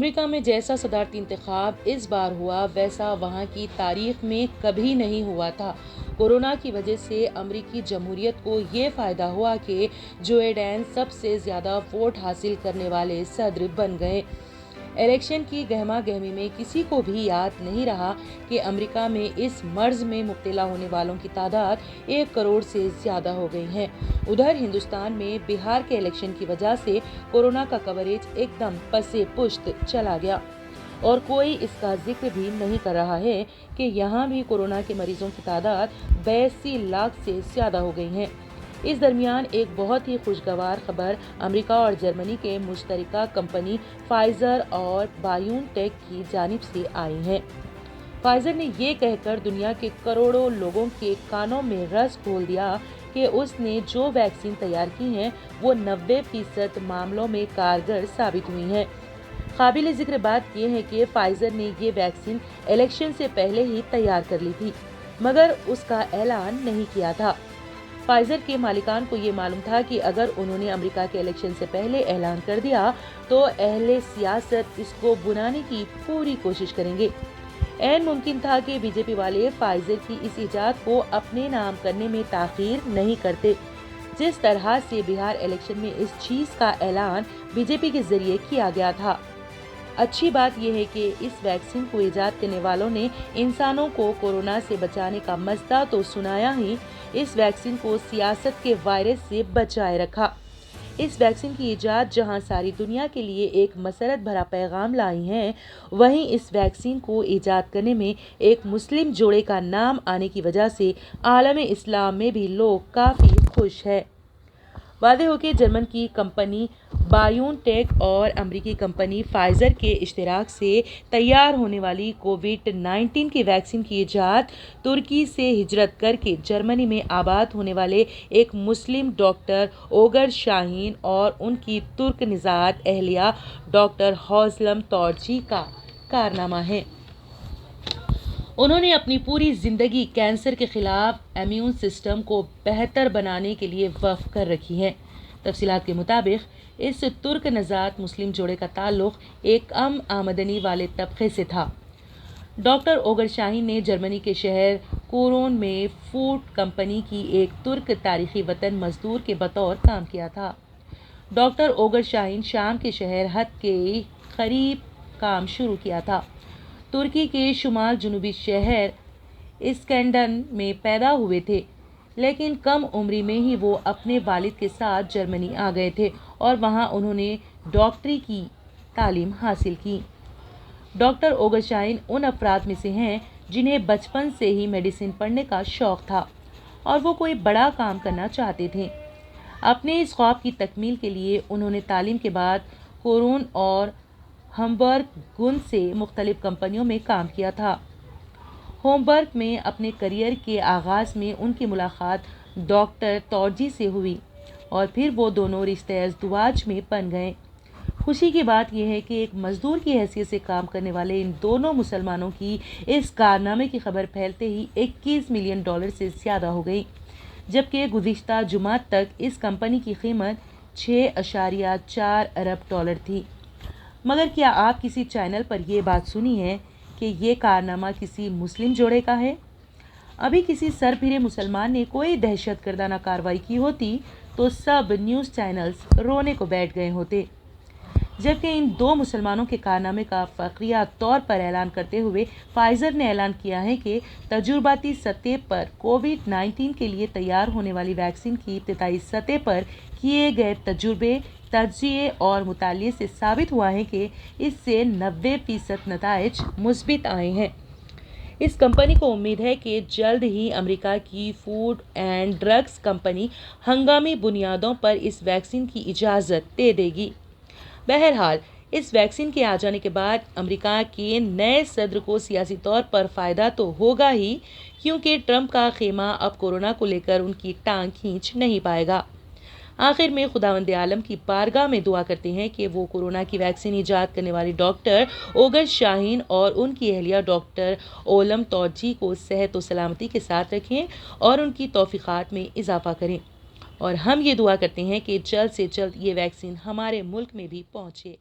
امریکہ میں جیسا صدارتی انتخاب اس بار ہوا ویسا وہاں کی تاریخ میں کبھی نہیں ہوا تھا۔ کورونا کی وجہ سے امریکی جمہوریت کو یہ فائدہ ہوا کہ جو بائیڈن سب سے زیادہ ووٹ حاصل کرنے والے صدر بن گئے۔ الیکشن کی گہما گہمی میں کسی کو بھی یاد نہیں رہا کہ امریکہ میں اس مرض میں مبتلا ہونے والوں کی تعداد 1 کروڑ سے زیادہ ہو گئی ہے۔ ادھر ہندوستان میں بہار کے الیکشن کی وجہ سے کورونا کا کوریج ایک دم پس پشت چلا گیا اور کوئی اس کا ذکر بھی نہیں کر رہا ہے کہ یہاں بھی کورونا کے مریضوں کی تعداد 82 لاکھ سے زیادہ ہو گئی ہے۔ اس درمیان ایک بہت ہی خوشگوار خبر امریکہ اور جرمنی کے مشترکہ کمپنی فائزر اور بایون ٹیک کی جانب سے آئی ہے۔ فائزر نے یہ کہہ کر دنیا کے کروڑوں لوگوں کے کانوں میں رس گھول دیا کہ اس نے جو ویکسین تیار کی ہیں وہ 90% معاملوں میں کارگر ثابت ہوئی ہیں۔ قابل ذکر بات یہ ہے کہ فائزر نے یہ ویکسین الیکشن سے پہلے ہی تیار کر لی تھی مگر اس کا اعلان نہیں کیا تھا۔ فائزر کے مالکان کو یہ معلوم تھا کہ اگر انہوں نے امریکہ کے الیکشن سے پہلے اعلان کر دیا تو اہل سیاست اس کو بنانے کی پوری کوشش کریں گے۔ عین ممکن تھا کہ بی جے پی والے فائزر کی اس ایجاد کو اپنے نام کرنے میں تاخیر نہیں کرتے، جس طرح سے بہار الیکشن میں اس چیز کا اعلان بی جے پی کے ذریعے کیا گیا تھا۔ اچھی بات یہ ہے کہ اس ویکسین کو ایجاد کرنے والوں نے انسانوں کو کورونا سے بچانے کا مژدہ تو سنایا ہی، اس ویکسین کو سیاست کے وائرس سے بچائے رکھا۔ اس ویکسین کی ایجاد جہاں ساری دنیا کے لیے ایک مسرت بھرا پیغام لائی ہے، وہیں اس ویکسین کو ایجاد کرنے میں ایک مسلم جوڑے کا نام آنے کی وجہ سے عالم اسلام میں بھی لوگ کافی خوش ہیں۔ واضح ہو کہ جرمن کی کمپنی بایون ٹیک اور امریکی کمپنی فائزر کے اشتراک سے تیار ہونے والی کووڈ-19 کی ویکسین کی ایجاد ترکی سے ہجرت کر کے جرمنی میں آباد ہونے والے ایک مسلم ڈاکٹر اوگر شاہین اور ان کی ترک نژاد اہلیہ ڈاکٹر حوزلم تورجی کا کارنامہ ہے۔ انہوں نے اپنی پوری زندگی کینسر کے خلاف امیون سسٹم کو بہتر بنانے کے لیے وقف کر رکھی ہے۔ تفصیلات کے مطابق اس ترک نژاد مسلم جوڑے کا تعلق ایک کم آمدنی والے طبقے سے تھا۔ ڈاکٹر اوگر شاہین نے جرمنی کے شہر کولون میں فورڈ کمپنی کی ایک ترک تاریخی وطن مزدور کے بطور کام کیا تھا۔ ڈاکٹر اوگر شاہین شام کے شہر حط کے قریب کام شروع کیا تھا۔ ترکی کے شمال جنوبی شہر اسکندرن میں پیدا ہوئے تھے، لیکن کم عمری میں ہی وہ اپنے والد کے ساتھ جرمنی آ گئے تھے اور وہاں انہوں نے ڈاکٹری کی تعلیم حاصل کی۔ ڈاکٹر اوگر شاہین ان افراد میں سے ہیں جنہیں بچپن سے ہی میڈیسن پڑھنے کا شوق تھا اور وہ کوئی بڑا کام کرنا چاہتے تھے۔ اپنے اس خواب کی تکمیل کے لیے انہوں نے تعلیم کے بعد کولون اور ہمبرگ گن سے مختلف کمپنیوں میں کام کیا تھا۔ ہومبرگ میں اپنے کیریئر کے آغاز میں ان کی ملاقات ڈاکٹر تورجی سے ہوئی اور پھر وہ دونوں رشتہ ازدواج میں بن گئے۔ خوشی کی بات یہ ہے کہ ایک مزدور کی حیثیت سے کام کرنے والے ان دونوں مسلمانوں کی اس کارنامے کی خبر پھیلتے ہی $21 ملین سے زیادہ ہو گئی، جبکہ گزشتہ جمعہ تک اس کمپنی کی قیمت $6.4 ارب تھی۔ مگر کیا آپ کسی چینل پر یہ بات سنی ہے کہ یہ کارنامہ کسی مسلم جوڑے کا ہے؟ ابھی کسی سربھرے مسلمان نے کوئی دہشت گردانہ کارروائی کی ہوتی تو سب نیوز چینلز رونے کو بیٹھ گئے ہوتے، جبکہ ان دو مسلمانوں کے کارنامے کا فخریہ طور پر اعلان کرتے ہوئے فائزر نے اعلان کیا ہے کہ تجرباتی سطح پر کووڈ-19 کے لیے تیار ہونے والی ویکسین کی ابتدائی سطح پر کیے گئے تجربے، تجزیے اور مطالعے سے ثابت ہوا ہے کہ اس سے 90% نتائج مثبت آئے ہیں۔ اس کمپنی کو امید ہے کہ جلد ہی امریکہ کی فوڈ اینڈ ڈرگز کمپنی ہنگامی بنیادوں پر اس ویکسین کی اجازت دے دے گی۔ بہرحال اس ویکسین کے آ جانے کے بعد امریکہ کے نئے صدر کو سیاسی طور پر فائدہ تو ہوگا ہی، کیونکہ ٹرمپ کا خیمہ اب کورونا کو لے کر ان کی ٹانگ کھینچ نہیں پائے گا۔ آخر میں خداوند عالم کی بارگاہ میں دعا کرتے ہیں کہ وہ کورونا کی ویکسین ایجاد کرنے والی ڈاکٹر اوگر شاہین اور ان کی اہلیہ ڈاکٹر اولم تورجی کو صحت و سلامتی کے ساتھ رکھیں اور ان کی توفیقات میں اضافہ کریں، اور ہم یہ دعا کرتے ہیں کہ جلد سے جلد یہ ویکسین ہمارے ملک میں بھی پہنچے۔